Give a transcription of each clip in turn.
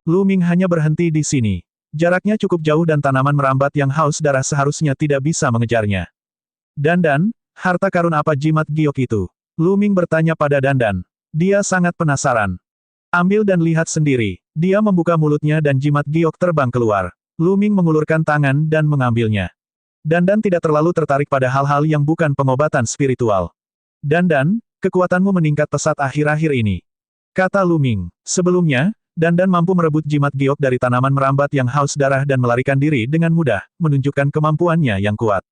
Lu Ming hanya berhenti di sini. Jaraknya cukup jauh dan tanaman merambat yang haus darah seharusnya tidak bisa mengejarnya. Dandan, harta karun apa jimat giok itu? Lu Ming bertanya pada Dandan. Dia sangat penasaran. Ambil dan lihat sendiri. Dia membuka mulutnya dan jimat giok terbang keluar. Lu Ming mengulurkan tangan dan mengambilnya. Dandan tidak terlalu tertarik pada hal-hal yang bukan pengobatan spiritual. Dandan, kekuatanmu meningkat pesat akhir-akhir ini. Kata Lu Ming. Sebelumnya, Dandan mampu merebut jimat giok dari tanaman merambat yang haus darah dan melarikan diri dengan mudah, menunjukkan kemampuannya yang kuat.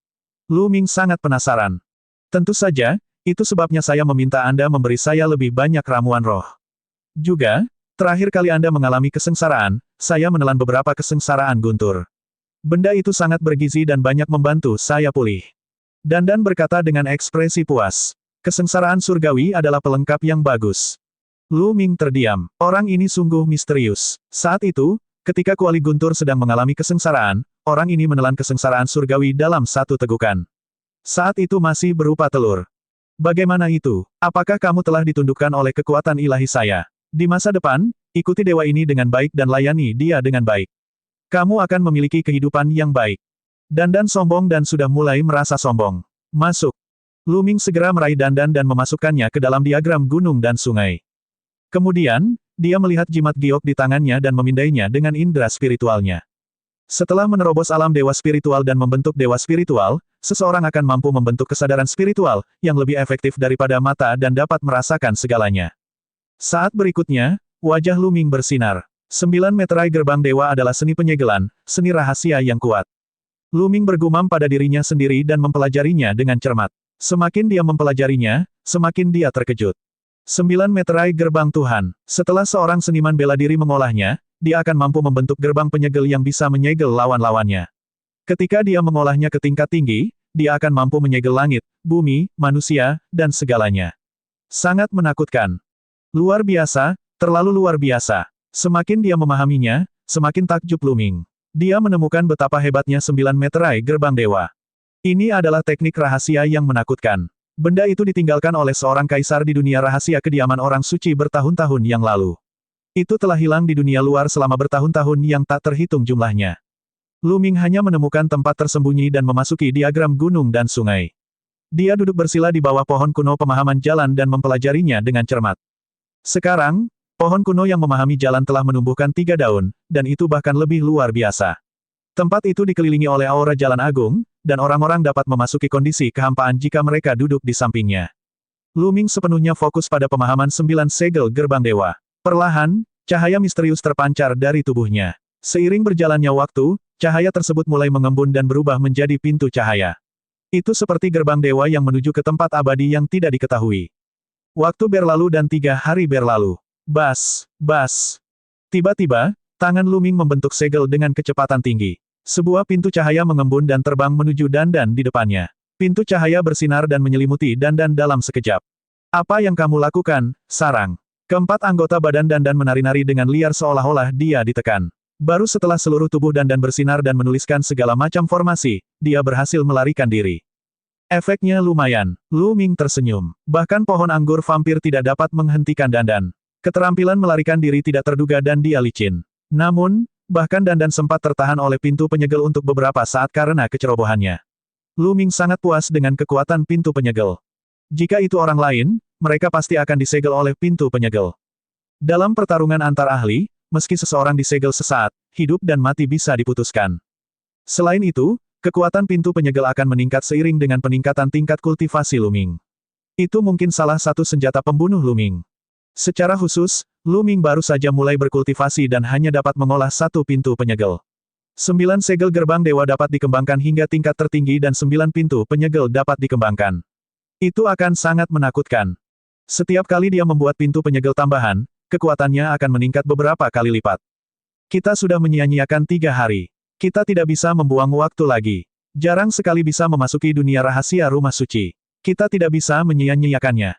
Lu Ming sangat penasaran. Tentu saja, itu sebabnya saya meminta Anda memberi saya lebih banyak ramuan roh. Juga, terakhir kali Anda mengalami kesengsaraan, saya menelan beberapa kesengsaraan guntur. Benda itu sangat bergizi dan banyak membantu saya pulih. Dandan berkata dengan ekspresi puas. Kesengsaraan surgawi adalah pelengkap yang bagus. Lu Ming terdiam. Orang ini sungguh misterius. Saat itu, ketika Kuali Guntur sedang mengalami kesengsaraan, orang ini menelan kesengsaraan surgawi dalam satu tegukan. Saat itu masih berupa telur. Bagaimana itu? Apakah kamu telah ditundukkan oleh kekuatan ilahi saya? Di masa depan, ikuti dewa ini dengan baik dan layani dia dengan baik. Kamu akan memiliki kehidupan yang baik. Dandan sombong dan sudah mulai merasa sombong. Masuk. Lu Ming segera meraih Dandan dan memasukkannya ke dalam diagram gunung dan sungai. Kemudian, dia melihat jimat giok di tangannya dan memindainya dengan indera spiritualnya. Setelah menerobos alam dewa spiritual dan membentuk dewa spiritual, seseorang akan mampu membentuk kesadaran spiritual, yang lebih efektif daripada mata dan dapat merasakan segalanya. Saat berikutnya, wajah Lu Ming bersinar. 9 meterai gerbang dewa adalah seni penyegelan, seni rahasia yang kuat. Lu Ming bergumam pada dirinya sendiri dan mempelajarinya dengan cermat. Semakin dia mempelajarinya, semakin dia terkejut. 9 meterai gerbang Tuhan. Setelah seorang seniman bela diri mengolahnya, dia akan mampu membentuk gerbang penyegel yang bisa menyegel lawan-lawannya. Ketika dia mengolahnya ke tingkat tinggi, dia akan mampu menyegel langit, bumi, manusia, dan segalanya. Sangat menakutkan. Luar biasa, terlalu luar biasa. Semakin dia memahaminya, semakin takjub Lu Ming. Dia menemukan betapa hebatnya 9 meterai gerbang dewa. Ini adalah teknik rahasia yang menakutkan. Benda itu ditinggalkan oleh seorang kaisar di dunia rahasia kediaman orang suci bertahun-tahun yang lalu. Itu telah hilang di dunia luar selama bertahun-tahun yang tak terhitung jumlahnya. Lu Ming hanya menemukan tempat tersembunyi dan memasuki diagram gunung dan sungai. Dia duduk bersila di bawah pohon kuno pemahaman jalan dan mempelajarinya dengan cermat. Sekarang, pohon kuno yang memahami jalan telah menumbuhkan 3 daun, dan itu bahkan lebih luar biasa. Tempat itu dikelilingi oleh aura jalan agung, dan orang-orang dapat memasuki kondisi kehampaan jika mereka duduk di sampingnya. Lu Ming sepenuhnya fokus pada pemahaman 9 segel gerbang dewa. Perlahan, cahaya misterius terpancar dari tubuhnya. Seiring berjalannya waktu, cahaya tersebut mulai mengembun dan berubah menjadi pintu cahaya. Itu seperti gerbang dewa yang menuju ke tempat abadi yang tidak diketahui. Waktu berlalu dan 3 hari berlalu. Bas, bas. Tiba-tiba, tangan Lu Ming membentuk segel dengan kecepatan tinggi. Sebuah pintu cahaya mengembun dan terbang menuju Dandan di depannya. Pintu cahaya bersinar dan menyelimuti Dandan dalam sekejap. Apa yang kamu lakukan, sarang? Keempat anggota badan Dandan menari-nari dengan liar seolah-olah dia ditekan. Baru setelah seluruh tubuh Dandan bersinar dan menuliskan segala macam formasi, dia berhasil melarikan diri. Efeknya lumayan. Lu Ming tersenyum. Bahkan pohon anggur vampir tidak dapat menghentikan Dandan. Keterampilan melarikan diri tidak terduga dan dia licin. Namun, bahkan Dandan sempat tertahan oleh pintu penyegel untuk beberapa saat karena kecerobohannya. Lu Ming sangat puas dengan kekuatan pintu penyegel. Jika itu orang lain, mereka pasti akan disegel oleh pintu penyegel. Dalam pertarungan antar ahli, meski seseorang disegel sesaat, hidup dan mati bisa diputuskan. Selain itu, kekuatan pintu penyegel akan meningkat seiring dengan peningkatan tingkat kultivasi Lu Ming. Itu mungkin salah satu senjata pembunuh Lu Ming. Secara khusus, Lu Ming baru saja mulai berkultivasi dan hanya dapat mengolah 1 pintu penyegel. 9 segel gerbang dewa dapat dikembangkan hingga tingkat tertinggi dan 9 pintu penyegel dapat dikembangkan. Itu akan sangat menakutkan. Setiap kali dia membuat pintu penyegel tambahan, kekuatannya akan meningkat beberapa kali lipat. Kita sudah menyia-nyiakan 3 hari. Kita tidak bisa membuang waktu lagi. Jarang sekali bisa memasuki dunia rahasia rumah suci. Kita tidak bisa menyia-nyiakannya.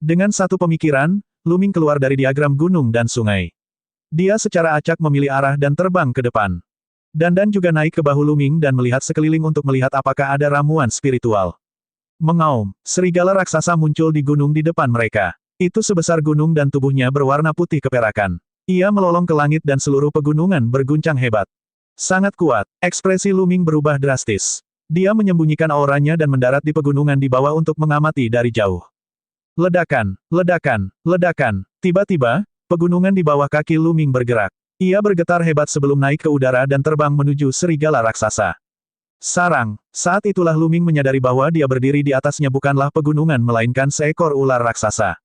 Dengan satu pemikiran, Lu Ming keluar dari diagram gunung dan sungai. Dia secara acak memilih arah dan terbang ke depan. Dandan juga naik ke bahu Lu Ming dan melihat sekeliling untuk melihat apakah ada ramuan spiritual. Mengaum, serigala raksasa muncul di gunung di depan mereka. Itu sebesar gunung dan tubuhnya berwarna putih keperakan. Ia melolong ke langit dan seluruh pegunungan berguncang hebat. Sangat kuat, ekspresi Lu Ming berubah drastis. Dia menyembunyikan auranya dan mendarat di pegunungan di bawah untuk mengamati dari jauh. Ledakan, ledakan, ledakan. Tiba-tiba, pegunungan di bawah kaki Lu Ming bergerak. Ia bergetar hebat sebelum naik ke udara dan terbang menuju serigala raksasa. Sarang, saat itulah Lu Ming menyadari bahwa dia berdiri di atasnya bukanlah pegunungan melainkan seekor ular raksasa.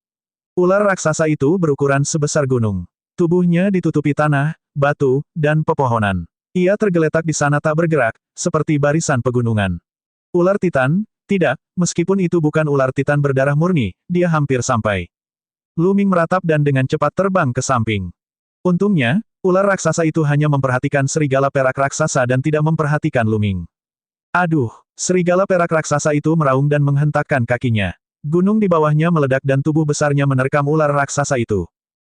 Ular raksasa itu berukuran sebesar gunung. Tubuhnya ditutupi tanah, batu, dan pepohonan. Ia tergeletak di sana tak bergerak, seperti barisan pegunungan. Ular Titan? Tidak, meskipun itu bukan ular Titan berdarah murni, dia hampir sampai. Lu Ming meratap dan dengan cepat terbang ke samping. Untungnya, ular raksasa itu hanya memperhatikan serigala perak raksasa dan tidak memperhatikan Lu Ming. Aduh, serigala perak raksasa itu meraung dan menghentakkan kakinya. Gunung di bawahnya meledak dan tubuh besarnya menerkam ular raksasa itu.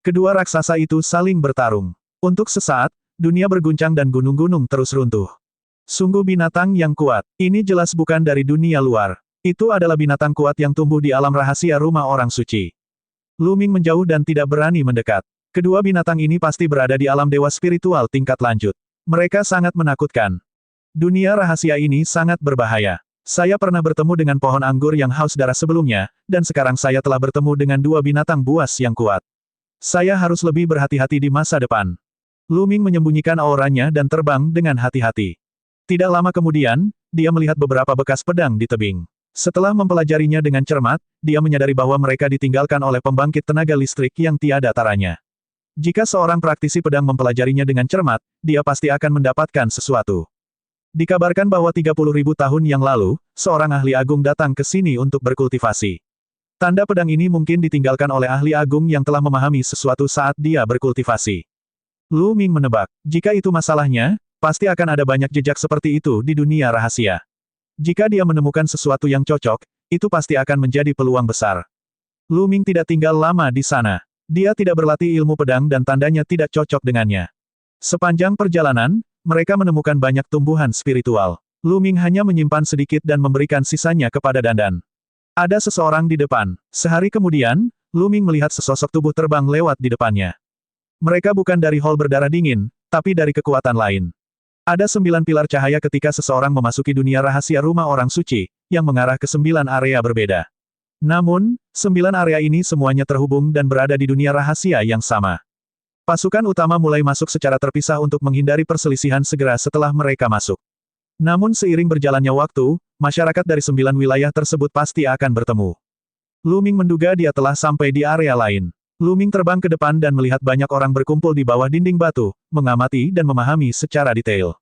Kedua raksasa itu saling bertarung. Untuk sesaat, dunia berguncang dan gunung-gunung terus runtuh. Sungguh binatang yang kuat. Ini jelas bukan dari dunia luar. Itu adalah binatang kuat yang tumbuh di alam rahasia rumah orang suci. Lu Ming menjauh dan tidak berani mendekat. Kedua binatang ini pasti berada di alam dewa spiritual tingkat lanjut. Mereka sangat menakutkan. Dunia rahasia ini sangat berbahaya. Saya pernah bertemu dengan pohon anggur yang haus darah sebelumnya, dan sekarang saya telah bertemu dengan dua binatang buas yang kuat. Saya harus lebih berhati-hati di masa depan. Lu Ming menyembunyikan auranya dan terbang dengan hati-hati. Tidak lama kemudian, dia melihat beberapa bekas pedang di tebing. Setelah mempelajarinya dengan cermat, dia menyadari bahwa mereka ditinggalkan oleh pembangkit tenaga listrik yang tiada taranya. Jika seorang praktisi pedang mempelajarinya dengan cermat, dia pasti akan mendapatkan sesuatu. Dikabarkan bahwa 30.000 tahun yang lalu, seorang ahli agung datang ke sini untuk berkultivasi. Tanda pedang ini mungkin ditinggalkan oleh ahli agung yang telah memahami sesuatu saat dia berkultivasi. Lu Ming menebak, jika itu masalahnya, pasti akan ada banyak jejak seperti itu di dunia rahasia. Jika dia menemukan sesuatu yang cocok, itu pasti akan menjadi peluang besar. Lu Ming tidak tinggal lama di sana. Dia tidak berlatih ilmu pedang dan tandanya tidak cocok dengannya. Sepanjang perjalanan, mereka menemukan banyak tumbuhan spiritual. Lu Ming hanya menyimpan sedikit dan memberikan sisanya kepada Dandan. Ada seseorang di depan. Sehari kemudian, Lu Ming melihat sesosok tubuh terbang lewat di depannya. Mereka bukan dari hall berdarah dingin, tapi dari kekuatan lain. Ada 9 pilar cahaya ketika seseorang memasuki dunia rahasia rumah orang suci, yang mengarah ke 9 area berbeda. Namun, 9 area ini semuanya terhubung dan berada di dunia rahasia yang sama. Pasukan utama mulai masuk secara terpisah untuk menghindari perselisihan segera setelah mereka masuk. Namun seiring berjalannya waktu, masyarakat dari 9 wilayah tersebut pasti akan bertemu. Lu Ming menduga dia telah sampai di area lain. Lu Ming terbang ke depan dan melihat banyak orang berkumpul di bawah dinding batu, mengamati dan memahami secara detail.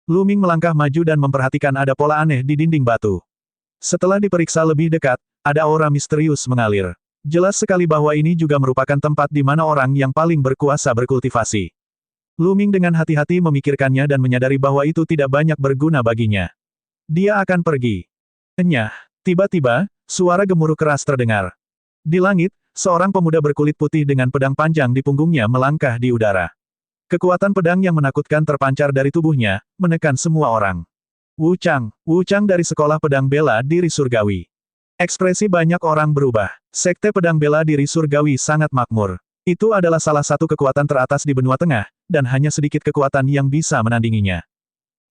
Lu Ming melangkah maju dan memperhatikan ada pola aneh di dinding batu. Setelah diperiksa lebih dekat, ada aura misterius mengalir. Jelas sekali bahwa ini juga merupakan tempat di mana orang yang paling berkuasa berkultivasi. Lu Ming dengan hati-hati memikirkannya dan menyadari bahwa itu tidak banyak berguna baginya. Dia akan pergi. Enyah. Tiba-tiba, suara gemuruh keras terdengar. Di langit, seorang pemuda berkulit putih dengan pedang panjang di punggungnya melangkah di udara. Kekuatan pedang yang menakutkan terpancar dari tubuhnya, menekan semua orang. Wu Chang dari Sekolah Pedang Bela Diri Surgawi. Ekspresi banyak orang berubah. Sekte Pedang Bela Diri Surgawi sangat makmur. Itu adalah salah satu kekuatan teratas di benua tengah, dan hanya sedikit kekuatan yang bisa menandinginya.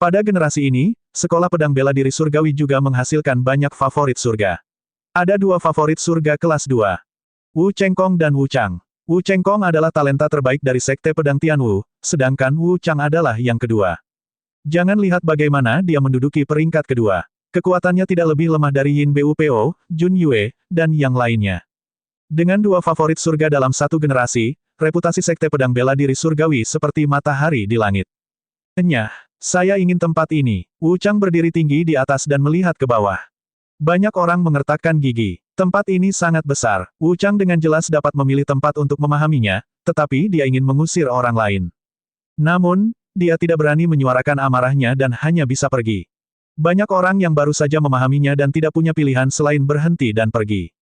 Pada generasi ini, Sekolah Pedang Bela Diri Surgawi juga menghasilkan banyak favorit surga. Ada 2 favorit surga kelas 2. Wu Chengkong dan Wu Chang. Wu Chengkong adalah talenta terbaik dari Sekte Pedang Tianwu, sedangkan Wu Chang adalah yang kedua. Jangan lihat bagaimana dia menduduki peringkat kedua. Kekuatannya tidak lebih lemah dari Yin Bupo, Jun Yue, dan yang lainnya. Dengan 2 favorit surga dalam satu generasi, reputasi Sekte Pedang Bela Diri Surgawi seperti matahari di langit. Enyah, saya ingin tempat ini. Wu Chang berdiri tinggi di atas dan melihat ke bawah. Banyak orang mengertakkan gigi. Tempat ini sangat besar. Wu Chang dengan jelas dapat memilih tempat untuk memahaminya, tetapi dia ingin mengusir orang lain. Namun, dia tidak berani menyuarakan amarahnya dan hanya bisa pergi. Banyak orang yang baru saja memahaminya dan tidak punya pilihan selain berhenti dan pergi.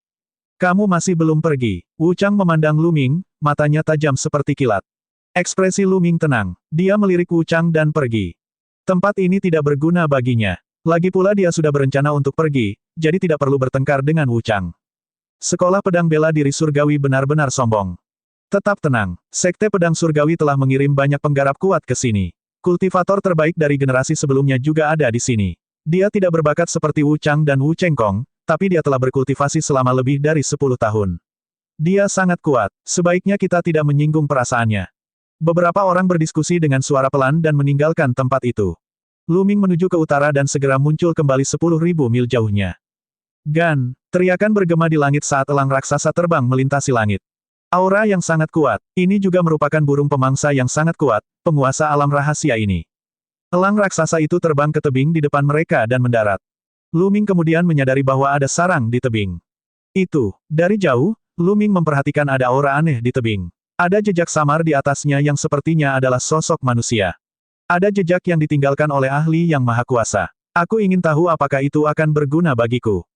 Kamu masih belum pergi. Wu Chang memandang Lu Ming, matanya tajam seperti kilat. Ekspresi Lu Ming tenang. Dia melirik Wu Chang dan pergi. Tempat ini tidak berguna baginya. Lagi pula dia sudah berencana untuk pergi, jadi tidak perlu bertengkar dengan Wu Chang. Sekolah Pedang Bela Diri Surgawi benar-benar sombong. Tetap tenang, Sekte Pedang Surgawi telah mengirim banyak penggarap kuat ke sini. Kultivator terbaik dari generasi sebelumnya juga ada di sini. Dia tidak berbakat seperti Wu Chang dan Wu Chengkong, tapi dia telah berkultivasi selama lebih dari 10 tahun. Dia sangat kuat, sebaiknya kita tidak menyinggung perasaannya. Beberapa orang berdiskusi dengan suara pelan dan meninggalkan tempat itu. Lu Ming menuju ke utara dan segera muncul kembali 10.000 mil jauhnya. Gan, teriakan bergema di langit saat elang raksasa terbang melintasi langit. Aura yang sangat kuat, ini juga merupakan burung pemangsa yang sangat kuat, penguasa alam rahasia ini. Elang raksasa itu terbang ke tebing di depan mereka dan mendarat. Lu Ming kemudian menyadari bahwa ada sarang di tebing. Itu, dari jauh, Lu Ming memperhatikan ada aura aneh di tebing. Ada jejak samar di atasnya yang sepertinya adalah sosok manusia. Ada jejak yang ditinggalkan oleh ahli yang maha kuasa. Aku ingin tahu apakah itu akan berguna bagiku.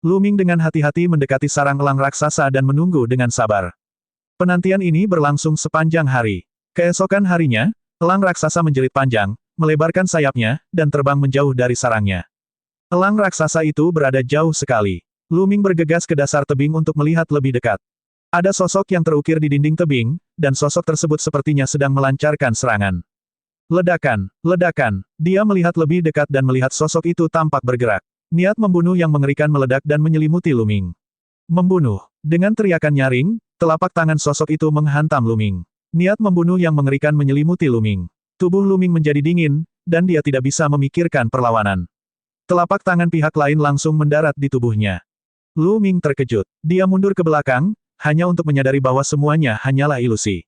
Lu Ming dengan hati-hati mendekati sarang elang raksasa dan menunggu dengan sabar. Penantian ini berlangsung sepanjang hari. Keesokan harinya, elang raksasa menjerit panjang, melebarkan sayapnya, dan terbang menjauh dari sarangnya. Elang raksasa itu berada jauh sekali. Lu Ming bergegas ke dasar tebing untuk melihat lebih dekat. Ada sosok yang terukir di dinding tebing, dan sosok tersebut sepertinya sedang melancarkan serangan. Ledakan, ledakan. Dia melihat lebih dekat dan melihat sosok itu tampak bergerak. Niat membunuh yang mengerikan meledak dan menyelimuti Lu Ming. Membunuh. Dengan teriakan nyaring, telapak tangan sosok itu menghantam Lu Ming. Niat membunuh yang mengerikan menyelimuti Lu Ming. Tubuh Lu Ming menjadi dingin, dan dia tidak bisa memikirkan perlawanan. Telapak tangan pihak lain langsung mendarat di tubuhnya. Lu Ming terkejut. Dia mundur ke belakang, hanya untuk menyadari bahwa semuanya hanyalah ilusi.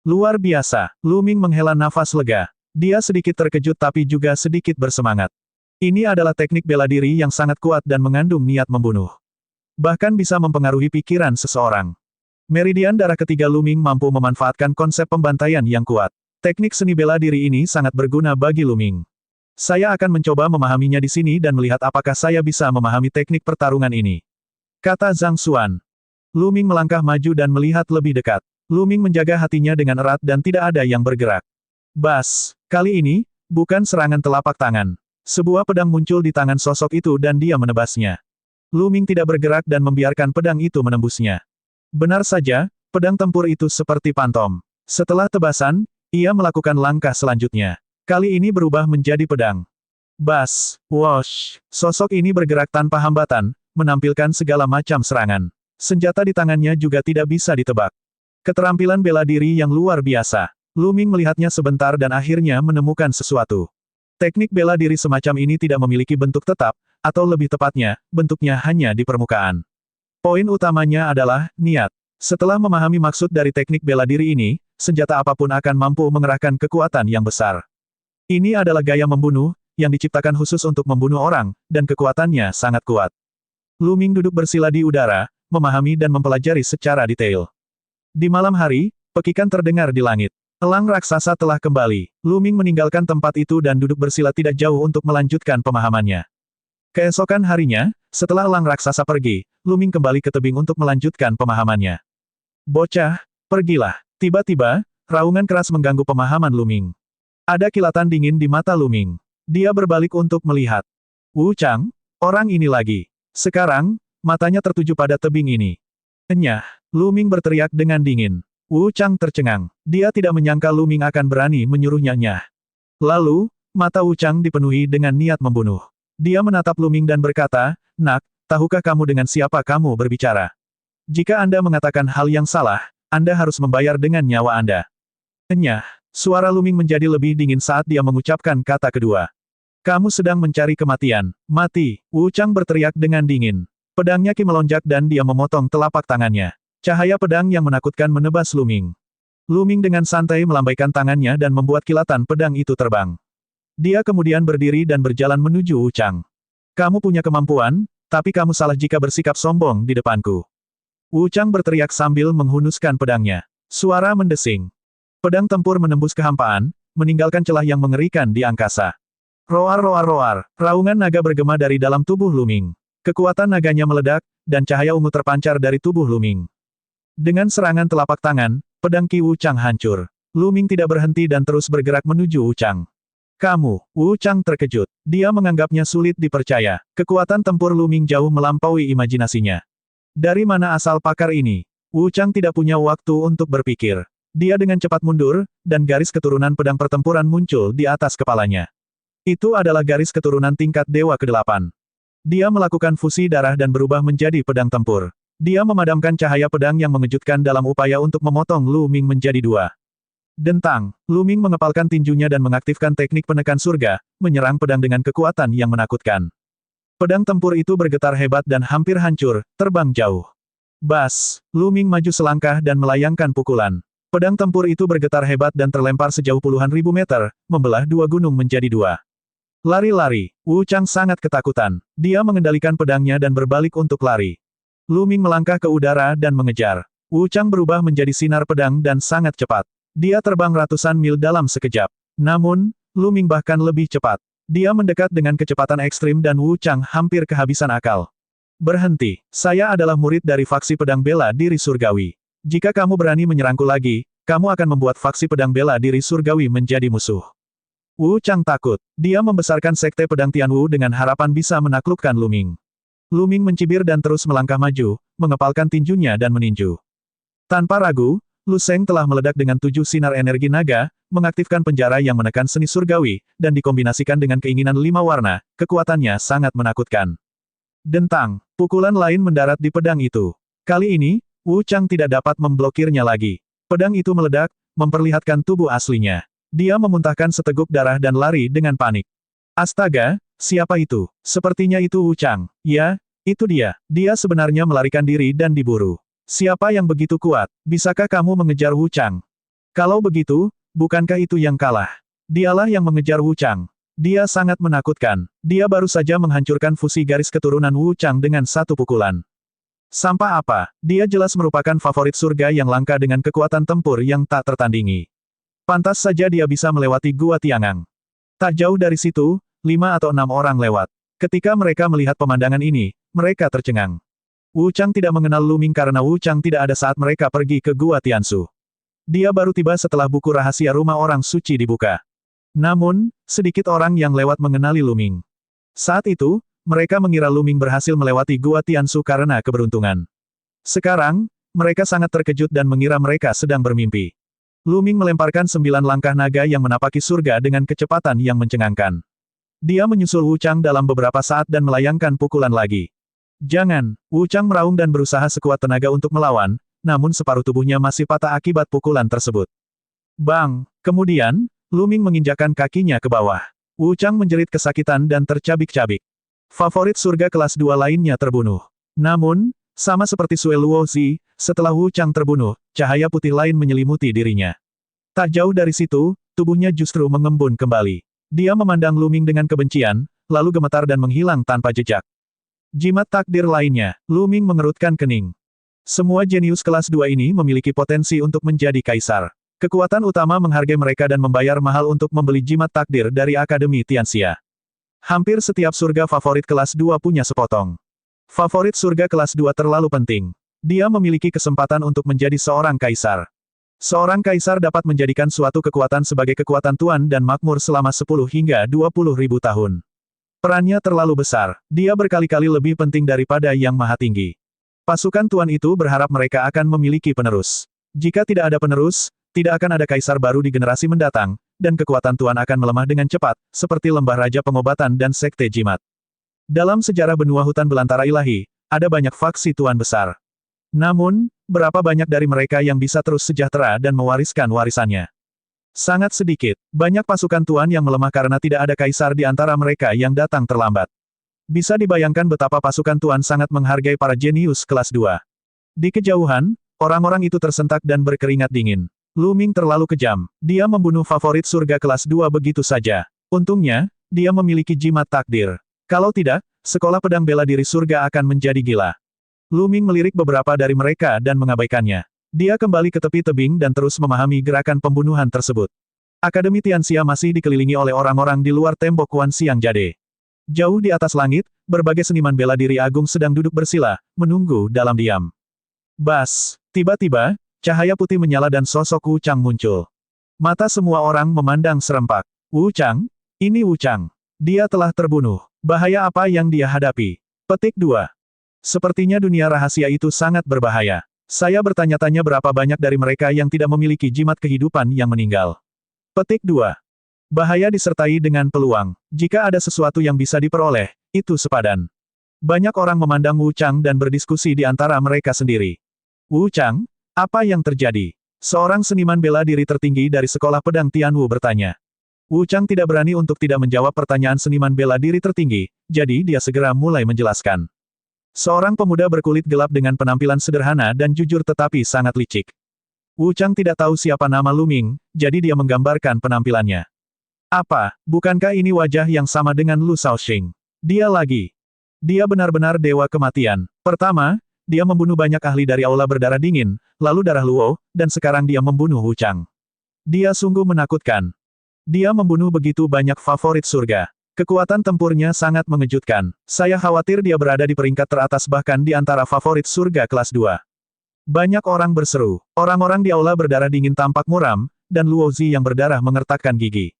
Luar biasa, Lu Ming menghela nafas lega. Dia sedikit terkejut tapi juga sedikit bersemangat. Ini adalah teknik bela diri yang sangat kuat dan mengandung niat membunuh. Bahkan bisa mempengaruhi pikiran seseorang. Meridian darah ketiga Lu Ming mampu memanfaatkan konsep pembantaian yang kuat. Teknik seni bela diri ini sangat berguna bagi Lu Ming. Saya akan mencoba memahaminya di sini dan melihat apakah saya bisa memahami teknik pertarungan ini. Kata Zhang Xuan. Lu Ming melangkah maju dan melihat lebih dekat. Lu Ming menjaga hatinya dengan erat dan tidak ada yang bergerak. Bas, kali ini, bukan serangan telapak tangan. Sebuah pedang muncul di tangan sosok itu dan dia menebasnya. Lu Ming tidak bergerak dan membiarkan pedang itu menembusnya. Benar saja, pedang tempur itu seperti pantom. Setelah tebasan, ia melakukan langkah selanjutnya. Kali ini berubah menjadi pedang. Bas, wosh, sosok ini bergerak tanpa hambatan, menampilkan segala macam serangan. Senjata di tangannya juga tidak bisa ditebak. Keterampilan bela diri yang luar biasa. Lu Ming melihatnya sebentar dan akhirnya menemukan sesuatu. Teknik bela diri semacam ini tidak memiliki bentuk tetap, atau lebih tepatnya, bentuknya hanya di permukaan. Poin utamanya adalah niat. Setelah memahami maksud dari teknik bela diri ini, senjata apapun akan mampu mengerahkan kekuatan yang besar. Ini adalah gaya membunuh, yang diciptakan khusus untuk membunuh orang, dan kekuatannya sangat kuat. Lu Ming duduk bersila di udara, memahami dan mempelajari secara detail. Di malam hari, pekikan terdengar di langit. Elang raksasa telah kembali. Lu Ming meninggalkan tempat itu dan duduk bersila tidak jauh untuk melanjutkan pemahamannya. Keesokan harinya, setelah elang raksasa pergi, Lu Ming kembali ke tebing untuk melanjutkan pemahamannya. Bocah, pergilah. Tiba-tiba, raungan keras mengganggu pemahaman Lu Ming. Ada kilatan dingin di mata Lu Ming. Dia berbalik untuk melihat. Wu Chang, orang ini lagi. Sekarang, matanya tertuju pada tebing ini. Enyah, Lu Ming berteriak dengan dingin. Wu Chang tercengang. Dia tidak menyangka Lu Ming akan berani menyuruhnya nyah. Lalu, mata Wu Chang dipenuhi dengan niat membunuh. Dia menatap Lu Ming dan berkata, "Nak, tahukah kamu dengan siapa kamu berbicara? Jika Anda mengatakan hal yang salah, Anda harus membayar dengan nyawa Anda." Enyah, suara Lu Ming menjadi lebih dingin saat dia mengucapkan kata kedua. "Kamu sedang mencari kematian. Mati!" Wu Chang berteriak dengan dingin. Pedangnya Ki melonjak dan dia memotong telapak tangannya. Cahaya pedang yang menakutkan menebas Lu Ming. Lu Ming dengan santai melambaikan tangannya dan membuat kilatan pedang itu terbang. Dia kemudian berdiri dan berjalan menuju Wu Chang. "Kamu punya kemampuan, tapi kamu salah jika bersikap sombong di depanku." Wu Chang berteriak sambil menghunuskan pedangnya. Suara mendesing. Pedang tempur menembus kehampaan, meninggalkan celah yang mengerikan di angkasa. Roar roar roar, raungan naga bergema dari dalam tubuh Lu Ming. Kekuatan naganya meledak, dan cahaya ungu terpancar dari tubuh Lu Ming. Dengan serangan telapak tangan, pedang Ki Wu Chang hancur. Lu Ming tidak berhenti dan terus bergerak menuju Wu Chang. "Kamu," Wu Chang terkejut. Dia menganggapnya sulit dipercaya. Kekuatan tempur Lu Ming jauh melampaui imajinasinya. Dari mana asal pakar ini? Wu Chang tidak punya waktu untuk berpikir. Dia dengan cepat mundur, dan garis keturunan pedang pertempuran muncul di atas kepalanya. Itu adalah garis keturunan tingkat Dewa ke-8. Dia melakukan fusi darah dan berubah menjadi pedang tempur. Dia memadamkan cahaya pedang yang mengejutkan dalam upaya untuk memotong Lu Ming menjadi dua. Dentang, Lu Ming mengepalkan tinjunya dan mengaktifkan teknik penekan surga, menyerang pedang dengan kekuatan yang menakutkan. Pedang tempur itu bergetar hebat dan hampir hancur, terbang jauh. Bas, Lu Ming maju selangkah dan melayangkan pukulan. Pedang tempur itu bergetar hebat dan terlempar sejauh puluhan ribu meter, membelah dua gunung menjadi dua. Lari-lari, Wu Chang sangat ketakutan. Dia mengendalikan pedangnya dan berbalik untuk lari. Lu Ming melangkah ke udara dan mengejar. Wu Chang berubah menjadi sinar pedang dan sangat cepat. Dia terbang ratusan mil dalam sekejap. Namun, Lu Ming bahkan lebih cepat. Dia mendekat dengan kecepatan ekstrim dan Wu Chang hampir kehabisan akal. Berhenti, saya adalah murid dari faksi pedang bela diri surgawi. Jika kamu berani menyerangku lagi, kamu akan membuat faksi pedang bela diri surgawi menjadi musuh. Wu Chang takut. Dia membesarkan sekte pedang Tianwu dengan harapan bisa menaklukkan Lu Ming. Lu Ming mencibir dan terus melangkah maju, mengepalkan tinjunya dan meninju. Tanpa ragu, Lu Sheng telah meledak dengan 7 sinar energi naga, mengaktifkan penjara yang menekan seni surgawi, dan dikombinasikan dengan keinginan 5 warna, kekuatannya sangat menakutkan. Dentang, pukulan lain mendarat di pedang itu. Kali ini, Wu Chang tidak dapat memblokirnya lagi. Pedang itu meledak, memperlihatkan tubuh aslinya. Dia memuntahkan seteguk darah dan lari dengan panik. Astaga, siapa itu? Sepertinya itu Wu Chang. Ya, itu dia. Dia sebenarnya melarikan diri dan diburu. Siapa yang begitu kuat? Bisakah kamu mengejar Wu Chang? Kalau begitu, bukankah itu yang kalah? Dialah yang mengejar Wu Chang. Dia sangat menakutkan. Dia baru saja menghancurkan fusi garis keturunan Wu Chang dengan satu pukulan. Sampah apa? Dia jelas merupakan favorit surga yang langka dengan kekuatan tempur yang tak tertandingi. Pantas saja dia bisa melewati Gua Tiangang. Tak jauh dari situ, 5 atau 6 orang lewat. Ketika mereka melihat pemandangan ini, mereka tercengang. Wu Chang tidak mengenal Lu Ming karena Wu Chang tidak ada saat mereka pergi ke Gua Tiansu. Dia baru tiba setelah buku rahasia rumah orang suci dibuka. Namun, sedikit orang yang lewat mengenali Lu Ming. Saat itu, mereka mengira Lu Ming berhasil melewati Gua Tiansu karena keberuntungan. Sekarang, mereka sangat terkejut dan mengira mereka sedang bermimpi. Lu Ming melemparkan 9 langkah naga yang menapaki surga dengan kecepatan yang mencengangkan. Dia menyusul Wu Chang dalam beberapa saat dan melayangkan pukulan lagi. Jangan, Wu Chang meraung dan berusaha sekuat tenaga untuk melawan, namun separuh tubuhnya masih patah akibat pukulan tersebut. Bang! Kemudian, Lu Ming menginjakkan kakinya ke bawah. Wu Chang menjerit kesakitan dan tercabik-cabik. Favorit surga kelas 2 lainnya terbunuh. Namun, sama seperti Sue Luozi, setelah Wu Chang terbunuh, cahaya putih lain menyelimuti dirinya. Tak jauh dari situ, tubuhnya justru mengembun kembali. Dia memandang Lu Ming dengan kebencian, lalu gemetar dan menghilang tanpa jejak. Jimat takdir lainnya, Lu Ming mengerutkan kening. Semua jenius kelas 2 ini memiliki potensi untuk menjadi kaisar. Kekuatan utama menghargai mereka dan membayar mahal untuk membeli jimat takdir dari Akademi Tianxia. Hampir setiap surga favorit kelas 2 punya sepotong. Favorit surga kelas 2 terlalu penting. Dia memiliki kesempatan untuk menjadi seorang kaisar. Seorang kaisar dapat menjadikan suatu kekuatan sebagai kekuatan tuan dan makmur selama 10 hingga 20 ribu tahun. Perannya terlalu besar. Dia berkali-kali lebih penting daripada yang maha tinggi. Pasukan tuan itu berharap mereka akan memiliki penerus. Jika tidak ada penerus, tidak akan ada kaisar baru di generasi mendatang, dan kekuatan tuan akan melemah dengan cepat, seperti lembah raja pengobatan dan sekte jimat. Dalam sejarah benua hutan belantara ilahi, ada banyak faksi tuan besar. Namun, berapa banyak dari mereka yang bisa terus sejahtera dan mewariskan warisannya? Sangat sedikit. Banyak pasukan tuan yang melemah karena tidak ada kaisar di antara mereka yang datang terlambat. Bisa dibayangkan betapa pasukan tuan sangat menghargai para jenius kelas 2. Di kejauhan, orang-orang itu tersentak dan berkeringat dingin. Lu Ming terlalu kejam. Dia membunuh favorit surga kelas 2 begitu saja. Untungnya, dia memiliki jimat takdir. Kalau tidak, sekolah pedang bela diri surga akan menjadi gila. Lu Ming melirik beberapa dari mereka dan mengabaikannya. Dia kembali ke tepi tebing dan terus memahami gerakan pembunuhan tersebut. Akademi Tianxia masih dikelilingi oleh orang-orang di luar tembok Wan Xiang Jade. Jauh di atas langit, berbagai seniman bela diri agung sedang duduk bersila, menunggu dalam diam. Bas! Tiba-tiba, cahaya putih menyala dan sosok Wu Chang muncul. Mata semua orang memandang serempak. Wu Chang? Ini Wu Chang. Dia telah terbunuh. Bahaya apa yang dia hadapi? Petik 2. Sepertinya dunia rahasia itu sangat berbahaya. Saya bertanya-tanya berapa banyak dari mereka yang tidak memiliki jimat kehidupan yang meninggal. Petik 2. Bahaya disertai dengan peluang. Jika ada sesuatu yang bisa diperoleh, itu sepadan. Banyak orang memandang Wu Chang dan berdiskusi di antara mereka sendiri. Wu Chang, apa yang terjadi? Seorang seniman bela diri tertinggi dari sekolah pedang Tianwu bertanya. Wu Chang tidak berani untuk tidak menjawab pertanyaan seniman bela diri tertinggi, jadi dia segera mulai menjelaskan. Seorang pemuda berkulit gelap dengan penampilan sederhana dan jujur tetapi sangat licik. Wu Chang tidak tahu siapa nama Lu Ming, jadi dia menggambarkan penampilannya. Apa, bukankah ini wajah yang sama dengan Lu Shaoxing? Dia lagi. Dia benar-benar dewa kematian. Pertama, dia membunuh banyak ahli dari aula berdarah dingin, lalu darah Luo, dan sekarang dia membunuh Wu Chang. Dia sungguh menakutkan. Dia membunuh begitu banyak favorit surga. Kekuatan tempurnya sangat mengejutkan. Saya khawatir dia berada di peringkat teratas bahkan di antara favorit surga kelas 2. Banyak orang berseru. Orang-orang di aula berdarah dingin tampak muram, dan Luo Zi yang berdarah mengertakkan gigi.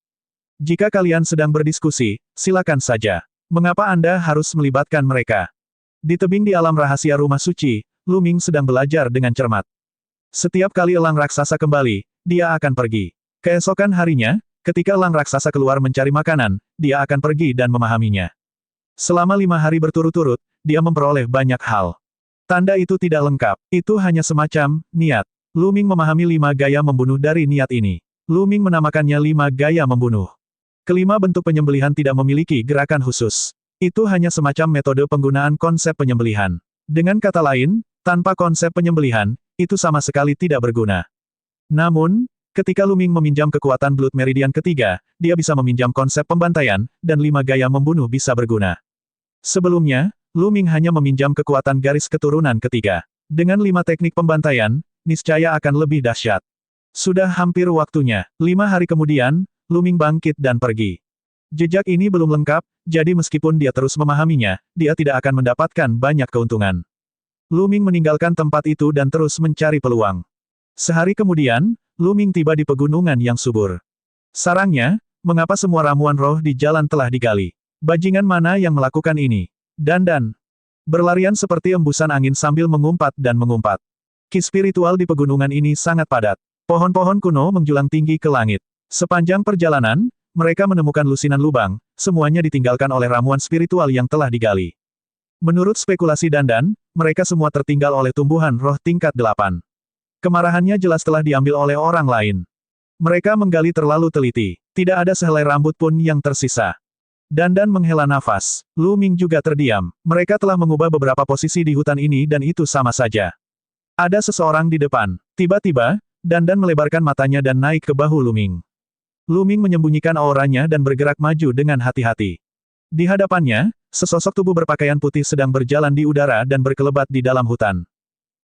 Jika kalian sedang berdiskusi, silakan saja. Mengapa Anda harus melibatkan mereka? Di tebing di alam rahasia rumah suci, Lu Ming sedang belajar dengan cermat. Setiap kali elang raksasa kembali, dia akan pergi. Keesokan harinya, ketika elang raksasa keluar mencari makanan, dia akan pergi dan memahaminya. Selama 5 hari berturut-turut, dia memperoleh banyak hal. Tanda itu tidak lengkap, itu hanya semacam niat. Lu Ming memahami 5 gaya membunuh dari niat ini. Lu Ming menamakannya 5 gaya membunuh. Kelima bentuk penyembelihan tidak memiliki gerakan khusus. Itu hanya semacam metode penggunaan konsep penyembelihan. Dengan kata lain, tanpa konsep penyembelihan, itu sama sekali tidak berguna. Namun, ketika Lu Ming meminjam kekuatan Blood Meridian ketiga, dia bisa meminjam konsep pembantaian, dan 5 gaya membunuh bisa berguna. Sebelumnya, Lu Ming hanya meminjam kekuatan garis keturunan ketiga. Dengan 5 teknik pembantaian, niscaya akan lebih dahsyat. Sudah hampir waktunya. 5 hari kemudian, Lu Ming bangkit dan pergi. Jejak ini belum lengkap, jadi meskipun dia terus memahaminya, dia tidak akan mendapatkan banyak keuntungan. Lu Ming meninggalkan tempat itu dan terus mencari peluang. Sehari kemudian, Lu Ming tiba di pegunungan yang subur. Sarangnya, mengapa semua ramuan roh di jalan telah digali? Bajingan mana yang melakukan ini? Dan. Berlarian seperti embusan angin sambil mengumpat dan mengumpat. Ki spiritual di pegunungan ini sangat padat. Pohon-pohon kuno menjulang tinggi ke langit. Sepanjang perjalanan, mereka menemukan lusinan lubang, semuanya ditinggalkan oleh ramuan spiritual yang telah digali. Menurut spekulasi Dandan, mereka semua tertinggal oleh tumbuhan roh tingkat 8. Kemarahannya jelas telah diambil oleh orang lain. Mereka menggali terlalu teliti. Tidak ada sehelai rambut pun yang tersisa. Dandan menghela nafas. Lu Ming juga terdiam. Mereka telah mengubah beberapa posisi di hutan ini dan itu sama saja. Ada seseorang di depan. Tiba-tiba, Dandan melebarkan matanya dan naik ke bahu Lu Ming. Lu Ming menyembunyikan auranya dan bergerak maju dengan hati-hati. Di hadapannya, sesosok tubuh berpakaian putih sedang berjalan di udara dan berkelebat di dalam hutan.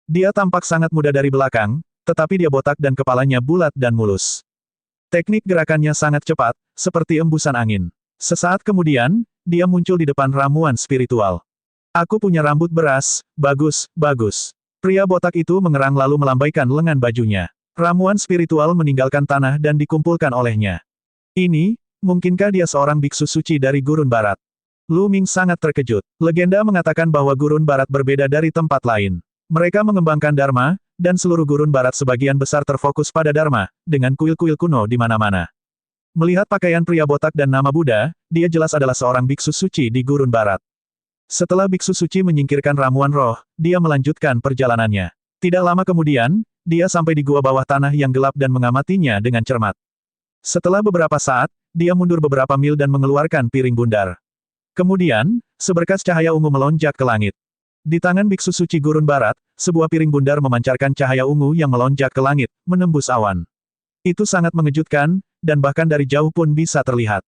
Dia tampak sangat muda dari belakang, tetapi dia botak dan kepalanya bulat dan mulus. Teknik gerakannya sangat cepat, seperti embusan angin. Sesaat kemudian, dia muncul di depan ramuan spiritual. Aku punya rambut beras, bagus, bagus. Pria botak itu mengerang lalu melambaikan lengan bajunya. Ramuan spiritual meninggalkan tanah dan dikumpulkan olehnya. Ini, mungkinkah dia seorang biksu suci dari Gurun Barat? Lu Ming sangat terkejut. Legenda mengatakan bahwa Gurun Barat berbeda dari tempat lain. Mereka mengembangkan Dharma, dan seluruh Gurun Barat sebagian besar terfokus pada Dharma, dengan kuil-kuil kuno di mana-mana. Melihat pakaian pria botak dan nama Buddha, dia jelas adalah seorang biksu suci di Gurun Barat. Setelah biksu suci menyingkirkan ramuan roh, dia melanjutkan perjalanannya. Tidak lama kemudian, dia sampai di gua bawah tanah yang gelap dan mengamatinya dengan cermat. Setelah beberapa saat, dia mundur beberapa mil dan mengeluarkan piring bundar. Kemudian, seberkas cahaya ungu melonjak ke langit. Di tangan biksu suci Gurun Barat, sebuah piring bundar memancarkan cahaya ungu yang melonjak ke langit, menembus awan. Itu sangat mengejutkan, dan bahkan dari jauh pun bisa terlihat.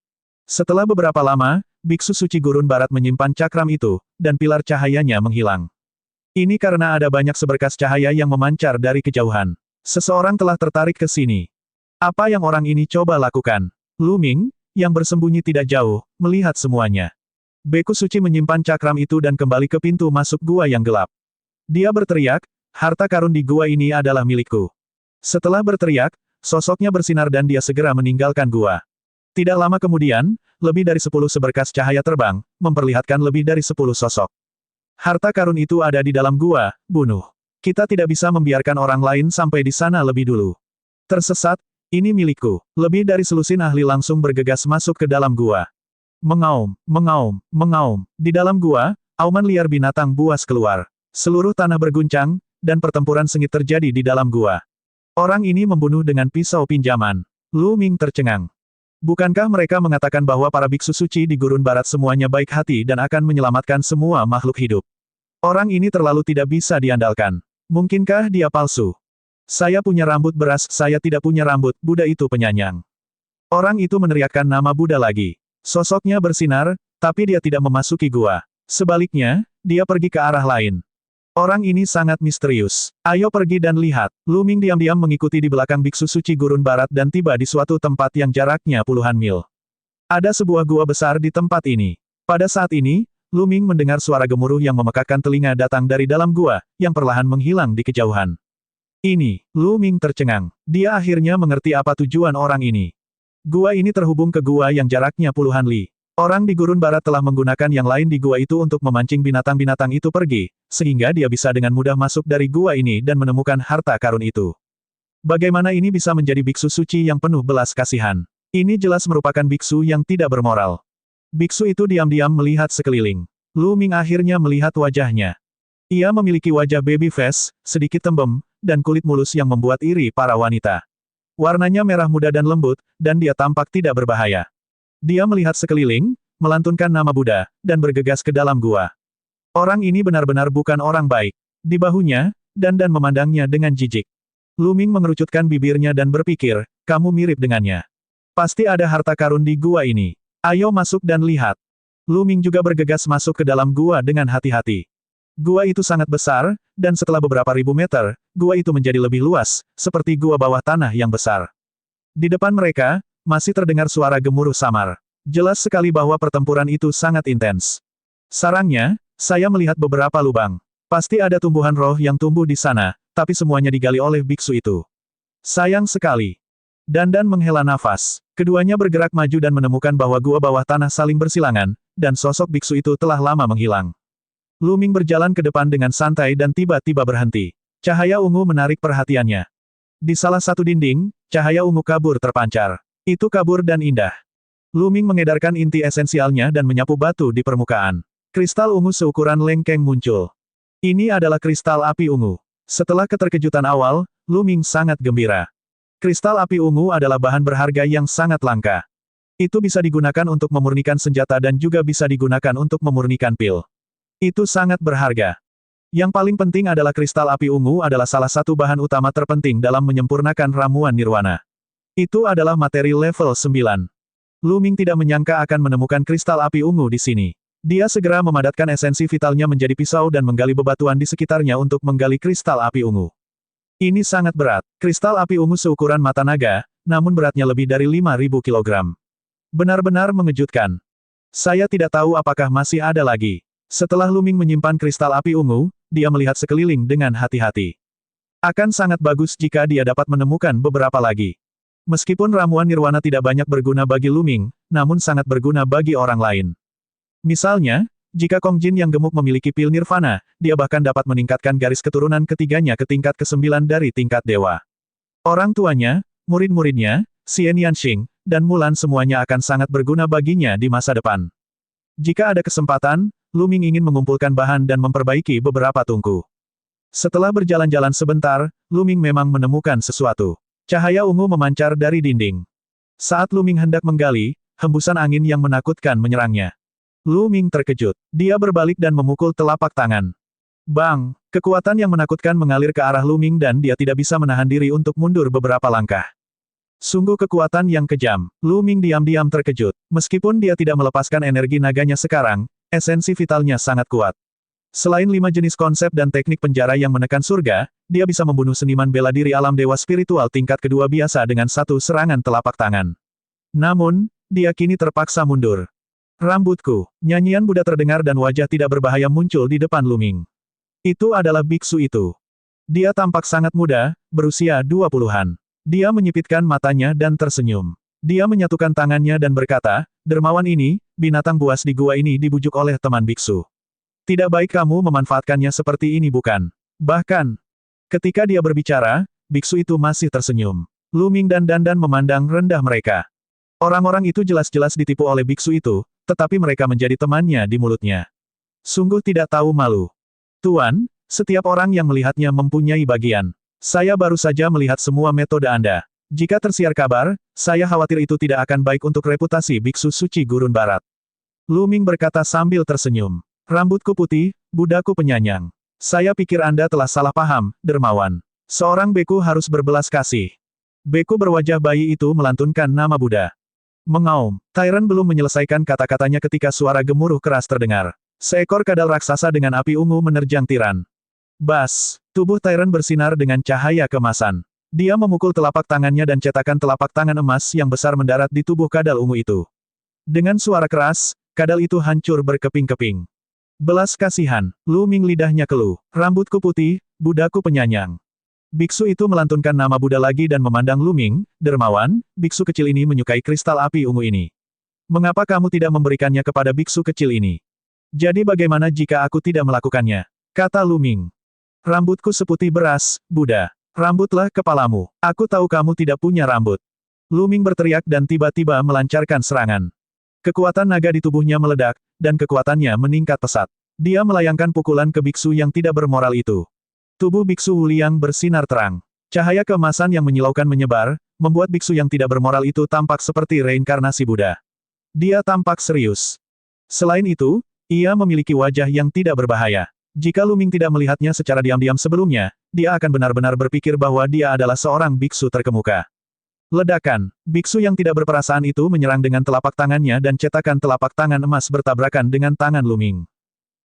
Setelah beberapa lama, biksu suci Gurun Barat menyimpan cakram itu, dan pilar cahayanya menghilang. Ini karena ada banyak seberkas cahaya yang memancar dari kejauhan. Seseorang telah tertarik ke sini. Apa yang orang ini coba lakukan? Lu Ming, yang bersembunyi tidak jauh, melihat semuanya. Beku suci menyimpan cakram itu dan kembali ke pintu masuk gua yang gelap. Dia berteriak, harta karun di gua ini adalah milikku. Setelah berteriak, sosoknya bersinar dan dia segera meninggalkan gua. Tidak lama kemudian, lebih dari 10 seberkas cahaya terbang, memperlihatkan lebih dari 10 sosok. Harta karun itu ada di dalam gua, bunuh. Kita tidak bisa membiarkan orang lain sampai di sana lebih dulu. Tersesat, ini milikku. Lebih dari selusin ahli langsung bergegas masuk ke dalam gua. Mengaum, mengaum, mengaum. Di dalam gua, auman liar binatang buas keluar. Seluruh tanah berguncang, dan pertempuran sengit terjadi di dalam gua. Orang ini membunuh dengan pisau pinjaman. Lu Ming tercengang. Bukankah mereka mengatakan bahwa para biksu suci di gurun barat semuanya baik hati dan akan menyelamatkan semua makhluk hidup? Orang ini terlalu tidak bisa diandalkan. Mungkinkah dia palsu? Saya punya rambut beras, saya tidak punya rambut, Buddha itu penyanyang. Orang itu meneriakkan nama Buddha lagi. Sosoknya bersinar, tapi dia tidak memasuki gua. Sebaliknya, dia pergi ke arah lain. Orang ini sangat misterius. Ayo pergi dan lihat. Lu Ming diam-diam mengikuti di belakang biksu suci gurun barat dan tiba di suatu tempat yang jaraknya puluhan mil. Ada sebuah gua besar di tempat ini. Pada saat ini, Lu Ming mendengar suara gemuruh yang memekakkan telinga datang dari dalam gua, yang perlahan menghilang di kejauhan. Ini, Lu Ming tercengang. Dia akhirnya mengerti apa tujuan orang ini. Gua ini terhubung ke gua yang jaraknya puluhan li. Orang di gurun barat telah menggunakan yang lain di gua itu untuk memancing binatang-binatang itu pergi, sehingga dia bisa dengan mudah masuk dari gua ini dan menemukan harta karun itu. Bagaimana ini bisa menjadi biksu suci yang penuh belas kasihan? Ini jelas merupakan biksu yang tidak bermoral. Biksu itu diam-diam melihat sekeliling. Lu Ming akhirnya melihat wajahnya. Ia memiliki wajah baby face, sedikit tembem, dan kulit mulus yang membuat iri para wanita. Warnanya merah muda dan lembut, dan dia tampak tidak berbahaya. Dia melihat sekeliling, melantunkan nama Buddha, dan bergegas ke dalam gua. Orang ini benar-benar bukan orang baik. Di bahunya, Dan memandangnya dengan jijik. Lu Ming mengerucutkan bibirnya dan berpikir, kamu mirip dengannya. Pasti ada harta karun di gua ini. Ayo masuk dan lihat. Lu Ming juga bergegas masuk ke dalam gua dengan hati-hati. Gua itu sangat besar, dan setelah beberapa ribu meter, gua itu menjadi lebih luas, seperti gua bawah tanah yang besar. Di depan mereka, masih terdengar suara gemuruh samar. Jelas sekali bahwa pertempuran itu sangat intens. Sarangnya, saya melihat beberapa lubang. Pasti ada tumbuhan roh yang tumbuh di sana, tapi semuanya digali oleh biksu itu. Sayang sekali. Dan menghela nafas. Keduanya bergerak maju dan menemukan bahwa gua bawah tanah saling bersilangan, dan sosok biksu itu telah lama menghilang. Lu Ming berjalan ke depan dengan santai dan tiba-tiba berhenti. Cahaya ungu menarik perhatiannya. Di salah satu dinding, cahaya ungu kabur terpancar. Itu kabur dan indah. Lu Ming mengedarkan inti esensialnya dan menyapu batu di permukaan. Kristal ungu seukuran lengkeng muncul. Ini adalah kristal api ungu. Setelah keterkejutan awal, Lu Ming sangat gembira. Kristal api ungu adalah bahan berharga yang sangat langka. Itu bisa digunakan untuk memurnikan senjata dan juga bisa digunakan untuk memurnikan pil. Itu sangat berharga. Yang paling penting adalah kristal api ungu adalah salah satu bahan utama terpenting dalam menyempurnakan ramuan nirwana. Itu adalah materi level 9. Lu Ming tidak menyangka akan menemukan kristal api ungu di sini. Dia segera memadatkan esensi vitalnya menjadi pisau dan menggali bebatuan di sekitarnya untuk menggali kristal api ungu. Ini sangat berat. Kristal api ungu seukuran mata naga, namun beratnya lebih dari 5.000 kilogram. Benar-benar mengejutkan. Saya tidak tahu apakah masih ada lagi. Setelah Lu Ming menyimpan kristal api ungu, dia melihat sekeliling dengan hati-hati. Akan sangat bagus jika dia dapat menemukan beberapa lagi. Meskipun ramuan nirwana tidak banyak berguna bagi Lu Ming, namun sangat berguna bagi orang lain. Misalnya, jika Kong Jin yang gemuk memiliki pil nirvana, dia bahkan dapat meningkatkan garis keturunan ketiganya ke tingkat ke-9 dari tingkat dewa. Orang tuanya, murid-muridnya, Xian Yanxing, dan Mulan semuanya akan sangat berguna baginya di masa depan. Jika ada kesempatan, Lu Ming ingin mengumpulkan bahan dan memperbaiki beberapa tungku. Setelah berjalan-jalan sebentar, Lu Ming memang menemukan sesuatu. Cahaya ungu memancar dari dinding. Saat Lu Ming hendak menggali, hembusan angin yang menakutkan menyerangnya. Lu Ming terkejut. Dia berbalik dan memukul telapak tangan. Bang! Kekuatan yang menakutkan mengalir ke arah Lu Ming dan dia tidak bisa menahan diri untuk mundur beberapa langkah. Sungguh kekuatan yang kejam. Lu Ming diam-diam terkejut. Meskipun dia tidak melepaskan energi naganya sekarang, esensi vitalnya sangat kuat. Selain 5 jenis konsep dan teknik penjara yang menekan surga, dia bisa membunuh seniman bela diri alam dewa spiritual tingkat kedua biasa dengan satu serangan telapak tangan. Namun, dia kini terpaksa mundur. Rambutku, nyanyian Buddha terdengar dan wajah tidak berbahaya muncul di depan Lu Ming. Itu adalah biksu itu. Dia tampak sangat muda, berusia 20-an. Dia menyipitkan matanya dan tersenyum. Dia menyatukan tangannya dan berkata, dermawan ini, binatang buas di gua ini dibujuk oleh teman biksu. Tidak baik kamu memanfaatkannya seperti ini bukan? Bahkan, Ketika dia berbicara, biksu itu masih tersenyum. Lu Ming dan Dandan memandang rendah mereka. Orang-orang itu jelas-jelas ditipu oleh biksu itu, tetapi mereka menjadi temannya di mulutnya. Sungguh tidak tahu malu. Tuan, setiap orang yang melihatnya mempunyai bagian. Saya baru saja melihat semua metode Anda. Jika tersiar kabar, saya khawatir itu tidak akan baik untuk reputasi biksu suci gurun barat. Lu Ming berkata sambil tersenyum. Rambutku putih, budaku penyanyang. Saya pikir Anda telah salah paham, dermawan. Seorang beku harus berbelas kasih. Beku berwajah bayi itu melantunkan nama Buddha. Mengaum. Tyrant belum menyelesaikan kata-katanya ketika suara gemuruh keras terdengar. Seekor kadal raksasa dengan api ungu menerjang tiran. Bas. Tubuh Tyrant bersinar dengan cahaya kemasan. Dia memukul telapak tangannya dan cetakan telapak tangan emas yang besar mendarat di tubuh kadal ungu itu. Dengan suara keras, kadal itu hancur berkeping-keping. Belas kasihan. Lu Ming lidahnya keluh. Rambutku putih, budaku penyanyang. Biksu itu melantunkan nama Buddha lagi dan memandang Lu Ming, dermawan, biksu kecil ini menyukai kristal api ungu ini. Mengapa kamu tidak memberikannya kepada biksu kecil ini? Jadi bagaimana jika aku tidak melakukannya? Kata Lu Ming. Rambutku seputih beras, Buddha. Rambutlah kepalamu. Aku tahu kamu tidak punya rambut. Lu Ming berteriak dan tiba-tiba melancarkan serangan. Kekuatan naga di tubuhnya meledak, dan kekuatannya meningkat pesat. Dia melayangkan pukulan ke biksu yang tidak bermoral itu. Tubuh biksu Wu Liang bersinar terang. Cahaya keemasan yang menyilaukan menyebar, membuat biksu yang tidak bermoral itu tampak seperti reinkarnasi Buddha. Dia tampak serius. Selain itu, ia memiliki wajah yang tidak berbahaya. Jika Lu Ming tidak melihatnya secara diam-diam sebelumnya, dia akan benar-benar berpikir bahwa dia adalah seorang biksu terkemuka. Ledakan. Biksu yang tidak berperasaan itu menyerang dengan telapak tangannya dan cetakan telapak tangan emas bertabrakan dengan tangan Lu Ming.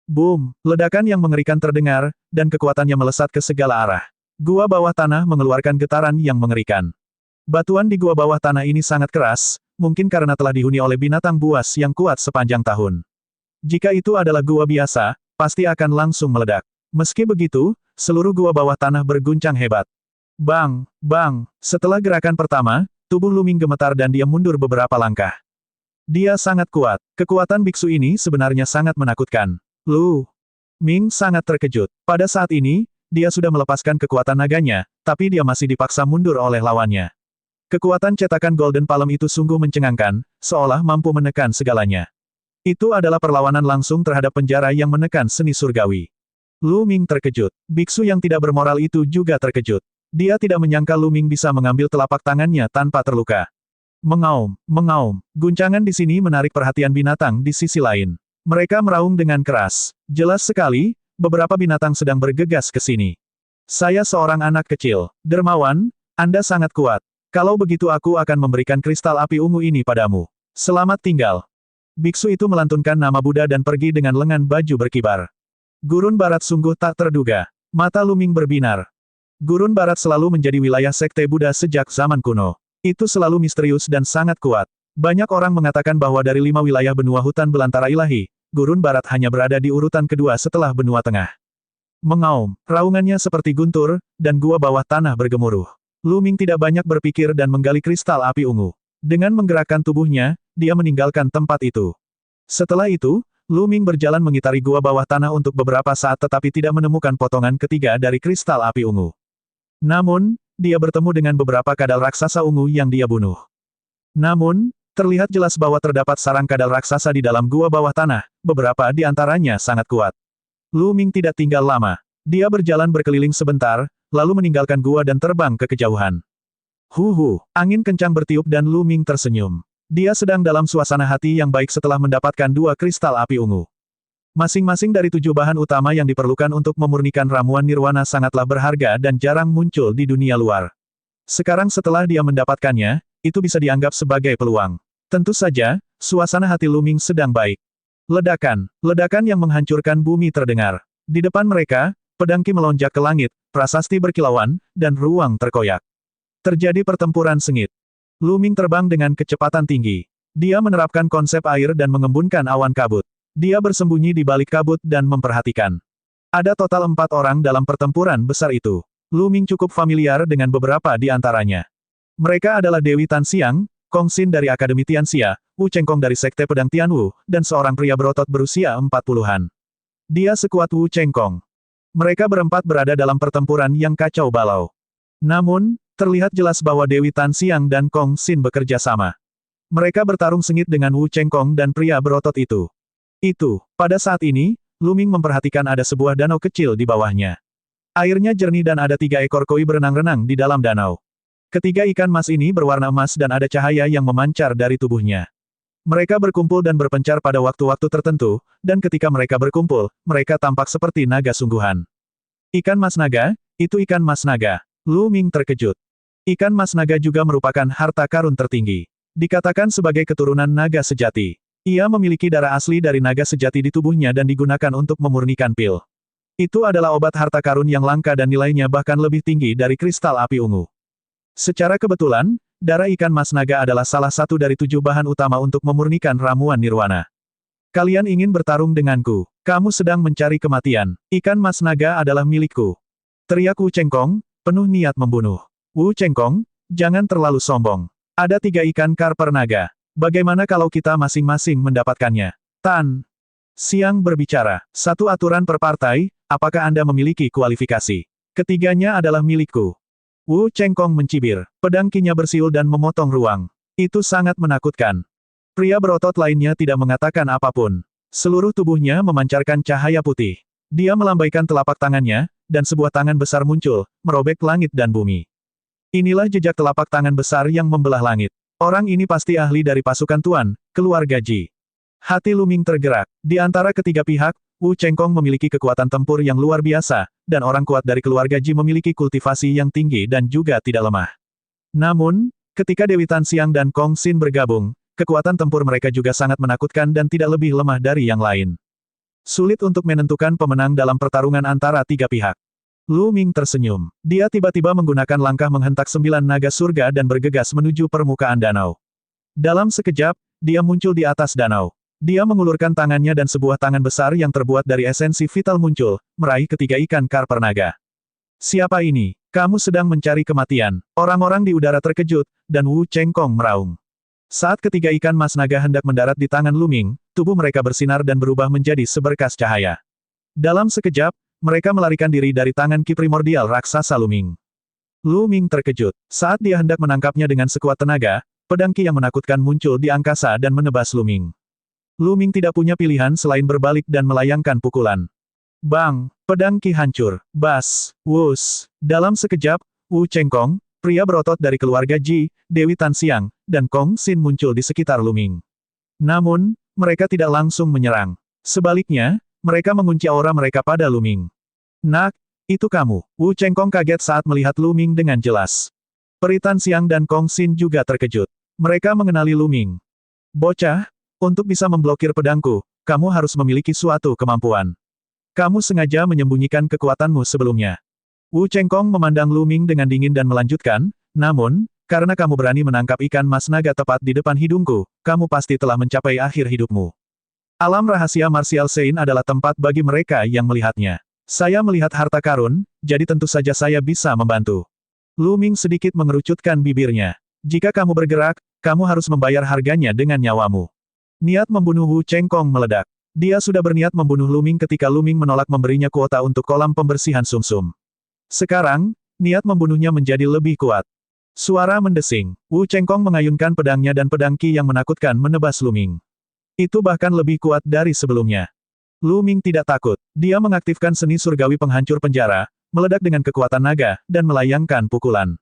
Boom! Ledakan yang mengerikan terdengar, dan kekuatannya melesat ke segala arah. Gua bawah tanah mengeluarkan getaran yang mengerikan. Batuan di gua bawah tanah ini sangat keras, mungkin karena telah dihuni oleh binatang buas yang kuat sepanjang tahun. Jika itu adalah gua biasa, pasti akan langsung meledak. Meski begitu, seluruh gua bawah tanah berguncang hebat. Bang! Bang! Setelah gerakan pertama, tubuh Lu Ming gemetar dan dia mundur beberapa langkah. Dia sangat kuat. Kekuatan biksu ini sebenarnya sangat menakutkan. Lu Ming sangat terkejut. Pada saat ini, dia sudah melepaskan kekuatan naganya, tapi dia masih dipaksa mundur oleh lawannya. Kekuatan cetakan Golden Palm itu sungguh mencengangkan, seolah mampu menekan segalanya. Itu adalah perlawanan langsung terhadap penjara yang menekan seni surgawi. Lu Ming terkejut. Biksu yang tidak bermoral itu juga terkejut. Dia tidak menyangka Lu Ming bisa mengambil telapak tangannya tanpa terluka. Mengaum, mengaum. Guncangan di sini menarik perhatian binatang di sisi lain. Mereka meraung dengan keras. Jelas sekali, beberapa binatang sedang bergegas ke sini. Saya seorang anak kecil. Dermawan, Anda sangat kuat. Kalau begitu aku akan memberikan kristal api ungu ini padamu. Selamat tinggal. Biksu itu melantunkan nama Buddha dan pergi dengan lengan baju berkibar. Gurun Barat sungguh tak terduga. Mata Lu Ming berbinar. Gurun Barat selalu menjadi wilayah sekte Buddha sejak zaman kuno. Itu selalu misterius dan sangat kuat. Banyak orang mengatakan bahwa dari 5 wilayah benua hutan belantara ilahi, Gurun Barat hanya berada di urutan kedua setelah benua tengah. Mengaum, raungannya seperti guntur, dan gua bawah tanah bergemuruh. Lu Ming tidak banyak berpikir dan menggali kristal api ungu. Dengan menggerakkan tubuhnya, dia meninggalkan tempat itu. Setelah itu, Lu Ming berjalan mengitari gua bawah tanah untuk beberapa saat tetapi tidak menemukan potongan ketiga dari kristal api ungu. Namun, dia bertemu dengan beberapa kadal raksasa ungu yang dia bunuh. Namun, terlihat jelas bahwa terdapat sarang kadal raksasa di dalam gua bawah tanah, beberapa di antaranya sangat kuat. Lu Ming tidak tinggal lama. Dia berjalan berkeliling sebentar, lalu meninggalkan gua dan terbang ke kejauhan. Angin kencang bertiup dan Lu Ming tersenyum. Dia sedang dalam suasana hati yang baik setelah mendapatkan 2 kristal api ungu. Masing-masing dari 7 bahan utama yang diperlukan untuk memurnikan ramuan nirwana sangatlah berharga dan jarang muncul di dunia luar. Sekarang setelah dia mendapatkannya, itu bisa dianggap sebagai peluang. Tentu saja, suasana hati Lu Ming sedang baik. Ledakan. Ledakan yang menghancurkan bumi terdengar. Di depan mereka, pedang Qi melonjak ke langit, prasasti berkilauan, dan ruang terkoyak. Terjadi pertempuran sengit. Lu Ming terbang dengan kecepatan tinggi. Dia menerapkan konsep air dan mengembunkan awan kabut. Dia bersembunyi di balik kabut dan memperhatikan. Ada total 4 orang dalam pertempuran besar itu. Lu Ming cukup familiar dengan beberapa di antaranya. Mereka adalah Dewi Tan Xiang, Kong Xin dari Akademi Tianxia, Wu Chengkong dari Sekte Pedang Tianwu, dan seorang pria berotot berusia 40-an. Dia sekuat Wu Chengkong. Mereka berempat berada dalam pertempuran yang kacau balau. Namun, terlihat jelas bahwa Dewi Tan Xiang dan Kong Xin bekerja sama. Mereka bertarung sengit dengan Wu Chengkong dan pria berotot itu. Pada saat ini, Lu Ming memperhatikan ada sebuah danau kecil di bawahnya. Airnya jernih dan ada 3 ekor koi berenang-renang di dalam danau. Ketiga ikan mas ini berwarna emas dan ada cahaya yang memancar dari tubuhnya. Mereka berkumpul dan berpencar pada waktu-waktu tertentu, dan ketika mereka berkumpul, mereka tampak seperti naga sungguhan. Ikan mas naga, itu ikan mas naga. Lu Ming terkejut. Ikan mas naga juga merupakan harta karun tertinggi. Dikatakan sebagai keturunan naga sejati. Ia memiliki darah asli dari naga sejati di tubuhnya dan digunakan untuk memurnikan pil. Itu adalah obat harta karun yang langka dan nilainya bahkan lebih tinggi dari kristal api ungu. Secara kebetulan, darah ikan mas naga adalah salah satu dari 7 bahan utama untuk memurnikan ramuan nirwana. Kalian ingin bertarung denganku. Kamu sedang mencari kematian. Ikan mas naga adalah milikku. Teriak Wu Chengkong, penuh niat membunuh. Wu Chengkong, jangan terlalu sombong. Ada 3 ikan karper naga. Bagaimana kalau kita masing-masing mendapatkannya? Tan Xiang berbicara. Satu aturan per partai, apakah Anda memiliki kualifikasi? Ketiganya adalah milikku. Wu Chengkong mencibir. Pedang Qi-nya bersiul dan memotong ruang. Itu sangat menakutkan. Pria berotot lainnya tidak mengatakan apapun. Seluruh tubuhnya memancarkan cahaya putih. Dia melambaikan telapak tangannya, dan sebuah tangan besar muncul, merobek langit dan bumi. Inilah jejak telapak tangan besar yang membelah langit. Orang ini pasti ahli dari pasukan Tuan, keluarga Ji. Hati Lu Ming tergerak. Di antara ketiga pihak, Wu Chengkong memiliki kekuatan tempur yang luar biasa, dan orang kuat dari keluarga Ji memiliki kultivasi yang tinggi dan juga tidak lemah. Namun, ketika Dewi Tan Xiang dan Kong Xin bergabung, kekuatan tempur mereka juga sangat menakutkan dan tidak lebih lemah dari yang lain. Sulit untuk menentukan pemenang dalam pertarungan antara 3 pihak. Lu Ming tersenyum. Dia tiba-tiba menggunakan langkah menghentak 9 naga surga dan bergegas menuju permukaan danau. Dalam sekejap, dia muncul di atas danau. Dia mengulurkan tangannya dan sebuah tangan besar yang terbuat dari esensi vital muncul, meraih ketiga ikan karper naga. Siapa ini? Kamu sedang mencari kematian. Orang-orang di udara terkejut, dan Wu Chengkong meraung. Saat ketiga ikan mas naga hendak mendarat di tangan Lu Ming, tubuh mereka bersinar dan berubah menjadi seberkas cahaya. Dalam sekejap, mereka melarikan diri dari tangan Ki primordial raksasa Lu Ming. Lu Ming terkejut. Saat dia hendak menangkapnya dengan sekuat tenaga, pedang Ki yang menakutkan muncul di angkasa dan menebas Lu Ming. Lu Ming tidak punya pilihan selain berbalik dan melayangkan pukulan. Bang! Pedang Ki hancur. Bas! Wus! Dalam sekejap, Wu Chengkong, pria berotot dari keluarga Ji, Dewi Tan Xiang, dan Kong Xin muncul di sekitar Lu Ming. Namun, mereka tidak langsung menyerang. Sebaliknya, mereka mengunci aura mereka pada Lu Ming. Nak, itu kamu. Wu Chengkong kaget saat melihat Lu Ming dengan jelas. Peri Tan Xiang dan Kong Xin juga terkejut. Mereka mengenali Lu Ming. Bocah, untuk bisa memblokir pedangku, kamu harus memiliki suatu kemampuan. Kamu sengaja menyembunyikan kekuatanmu sebelumnya. Wu Chengkong memandang Lu Ming dengan dingin dan melanjutkan, namun, karena kamu berani menangkap ikan mas naga tepat di depan hidungku, kamu pasti telah mencapai akhir hidupmu. Alam rahasia Martial Saint adalah tempat bagi mereka yang melihatnya. Saya melihat harta karun, jadi tentu saja saya bisa membantu. Lu Ming sedikit mengerucutkan bibirnya. Jika kamu bergerak, kamu harus membayar harganya dengan nyawamu. Niat membunuh Wu Chengkong meledak. Dia sudah berniat membunuh Lu Ming ketika Lu Ming menolak memberinya kuota untuk kolam pembersihan sumsum. Sekarang, niat membunuhnya menjadi lebih kuat. Suara mendesing. Wu Chengkong mengayunkan pedangnya dan pedang Qi yang menakutkan menebas Lu Ming. Itu bahkan lebih kuat dari sebelumnya. Lu Ming tidak takut. Dia mengaktifkan seni surgawi penghancur penjara, meledak dengan kekuatan naga, dan melayangkan pukulan.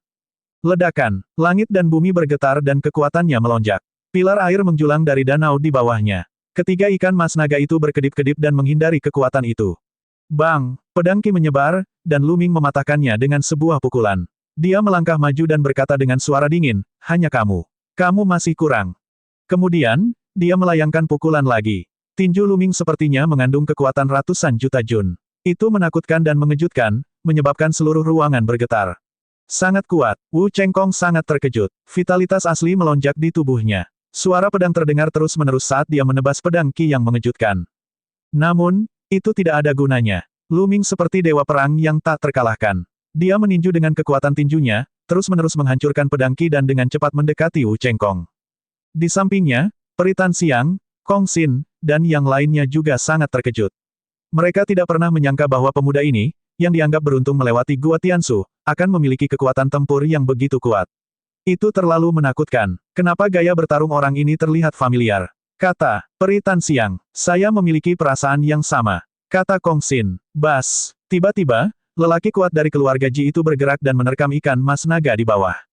Ledakan, langit dan bumi bergetar dan kekuatannya melonjak. Pilar air menjulang dari danau di bawahnya. Ketiga ikan mas naga itu berkedip-kedip dan menghindari kekuatan itu. Bang! Pedang Qi menyebar, dan Lu Ming mematahkannya dengan sebuah pukulan. Dia melangkah maju dan berkata dengan suara dingin, hanya kamu. Kamu masih kurang. Kemudian, dia melayangkan pukulan lagi. Tinju Lu Ming sepertinya mengandung kekuatan ratusan juta jun. Itu menakutkan dan mengejutkan, menyebabkan seluruh ruangan bergetar. Sangat kuat, Wu Chengkong sangat terkejut. Vitalitas asli melonjak di tubuhnya. Suara pedang terdengar terus-menerus saat dia menebas pedang Qi yang mengejutkan. Namun, itu tidak ada gunanya. Lu Ming seperti dewa perang yang tak terkalahkan. Dia meninju dengan kekuatan tinjunya, terus-menerus menghancurkan pedang Qi dan dengan cepat mendekati Wu Chengkong. Di sampingnya, Peri Tan Xiang, Kong Xin, dan yang lainnya juga sangat terkejut. Mereka tidak pernah menyangka bahwa pemuda ini, yang dianggap beruntung melewati Gua Tiansu, akan memiliki kekuatan tempur yang begitu kuat. Itu terlalu menakutkan. Kenapa gaya bertarung orang ini terlihat familiar? Kata Peri Tanxiang, saya memiliki perasaan yang sama. Kata Kong Xin, Bas. Tiba-tiba, lelaki kuat dari keluarga Ji itu bergerak dan menerkam ikan mas naga di bawah.